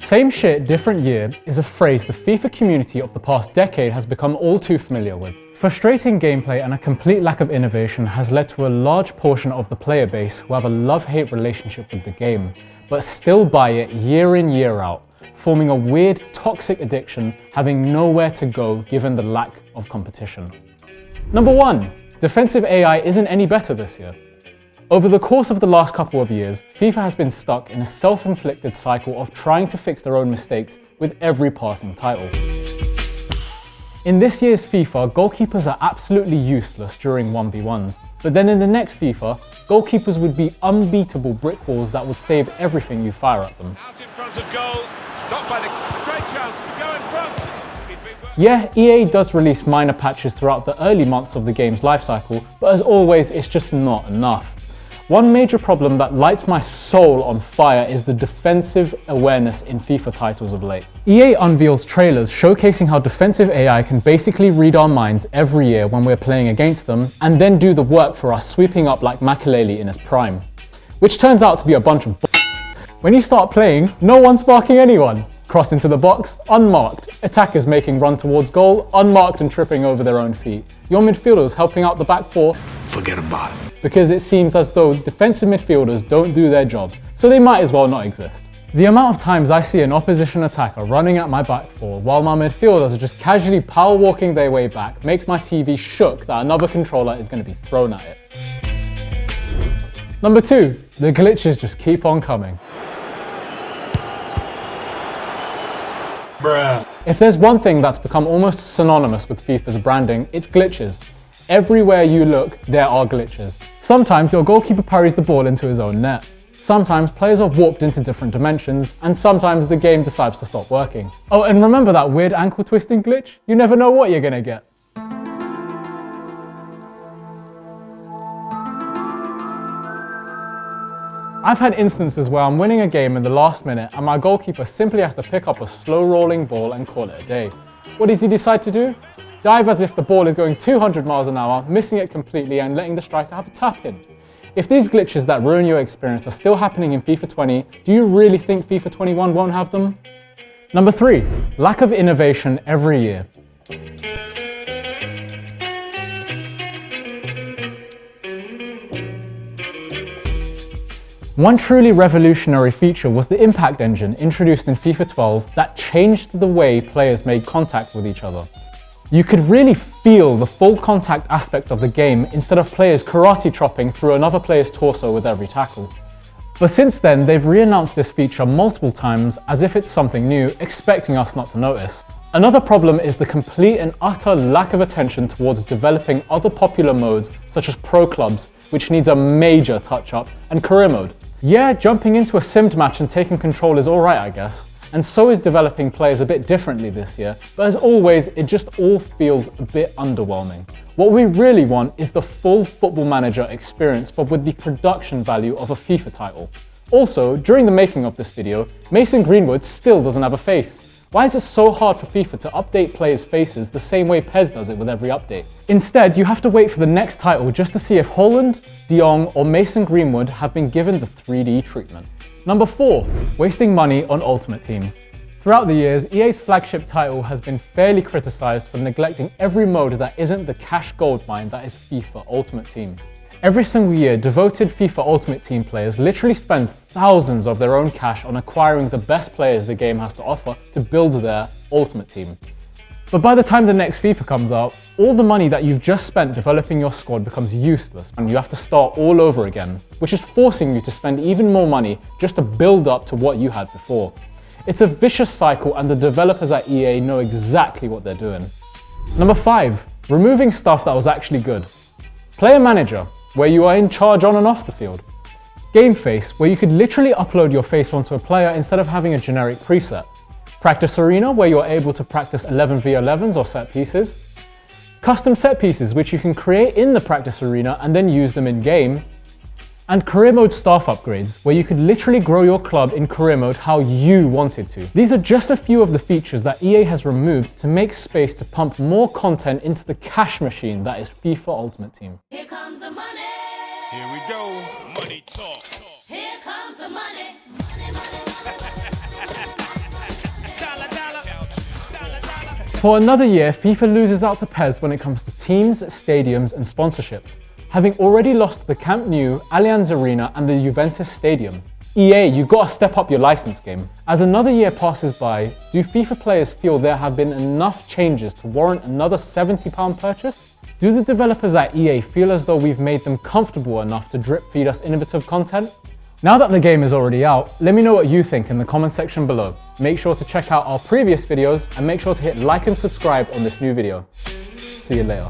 Same shit, different year is a phrase the FIFA community of the past decade has become all too familiar with. Frustrating gameplay and a complete lack of innovation has led to a large portion of the player base who have a love-hate relationship with the game, but still buy it year in, year out, forming a weird, toxic addiction, having nowhere to go given the lack of competition. Number 1. Defensive AI isn't any better this year. Over the course of the last couple of years, FIFA has been stuck in a self-inflicted cycle of trying to fix their own mistakes with every passing title. In this year's FIFA, goalkeepers are absolutely useless during 1v1s, but then in the next FIFA, goalkeepers would be unbeatable brick walls that would save everything you fire at them. Out in front of goal, stopped by the great chance to go in front. Yeah, EA does release minor patches throughout the early months of the game's lifecycle, but as always, it's just not enough. One major problem that lights my soul on fire is the defensive awareness in FIFA titles of late. EA unveils trailers showcasing how defensive AI can basically read our minds every year when we're playing against them, and then do the work for us, sweeping up like Makelele in his prime. Which turns out to be a bunch of When you start playing, no one's marking anyone. Cross into the box, unmarked. Attackers making run towards goal, unmarked and tripping over their own feet. Your midfielders helping out the back four, forget about it. Because it seems as though defensive midfielders don't do their jobs, so they might as well not exist. The amount of times I see an opposition attacker running at my back four while my midfielders are just casually power walking their way back makes my TV shook that another controller is going to be thrown at it. Number 2, the glitches just keep on coming. Bruh. If there's one thing that's become almost synonymous with FIFA's branding, it's glitches. Everywhere you look, there are glitches. Sometimes your goalkeeper parries the ball into his own net. Sometimes players are warped into different dimensions, and sometimes the game decides to stop working. Oh, and remember that weird ankle twisting glitch? You never know what you're gonna get. I've had instances where I'm winning a game in the last minute and my goalkeeper simply has to pick up a slow rolling ball and call it a day. What does he decide to do? Dive as if the ball is going 200 miles an hour, missing it completely and letting the striker have a tap in. If these glitches that ruin your experience are still happening in FIFA 20, do you really think FIFA 21 won't have them? Number 3, lack of innovation every year. One truly revolutionary feature was the impact engine introduced in FIFA 12 that changed the way players made contact with each other. You could really feel the full contact aspect of the game instead of players karate chopping through another player's torso with every tackle. But since then, they've re-announced this feature multiple times as if it's something new, expecting us not to notice. Another problem is the complete and utter lack of attention towards developing other popular modes such as Pro Clubs, which needs a major touch-up, and Career Mode. Yeah, jumping into a simmed match and taking control is alright, I guess. And so is developing players a bit differently this year, but as always, it just all feels a bit underwhelming. What we really want is the full Football Manager experience, but with the production value of a FIFA title. Also, during the making of this video, Mason Greenwood still doesn't have a face. Why is it so hard for FIFA to update players' faces the same way PES does it with every update? Instead, you have to wait for the next title just to see if Holland, De Jong or Mason Greenwood have been given the 3D treatment. Number 4, wasting money on Ultimate Team. Throughout the years, EA's flagship title has been fairly criticised for neglecting every mode that isn't the cash goldmine that is FIFA Ultimate Team. Every single year, devoted FIFA Ultimate Team players literally spend thousands of their own cash on acquiring the best players the game has to offer to build their Ultimate Team. But by the time the next FIFA comes out, all the money that you've just spent developing your squad becomes useless and you have to start all over again, which is forcing you to spend even more money just to build up to what you had before. It's a vicious cycle and the developers at EA know exactly what they're doing. Number 5, removing stuff that was actually good. Player Manager, where you are in charge on and off the field. Game Face, where you could literally upload your face onto a player instead of having a generic preset. Practice Arena, where you're able to practice 11v11s or set pieces. Custom set pieces, which you can create in the Practice Arena and then use them in game. and career mode staff upgrades, where you could literally grow your club in career mode how you wanted to. These are just a few of the features that EA has removed to make space to pump more content into the cash machine that is FIFA Ultimate Team. Here comes the money. Here we go. Money talk. Here comes the money. For another year, FIFA loses out to PES when it comes to teams, stadiums, and sponsorships, having already lost the Camp Nou, Allianz Arena, and the Juventus Stadium. EA, you gotta step up your license game. As another year passes by, do FIFA players feel there have been enough changes to warrant another £70 purchase? Do the developers at EA feel as though we've made them comfortable enough to drip feed us innovative content? Now that the game is already out, let me know what you think in the comment section below. Make sure to check out our previous videos and make sure to hit like and subscribe on this new video. See you later.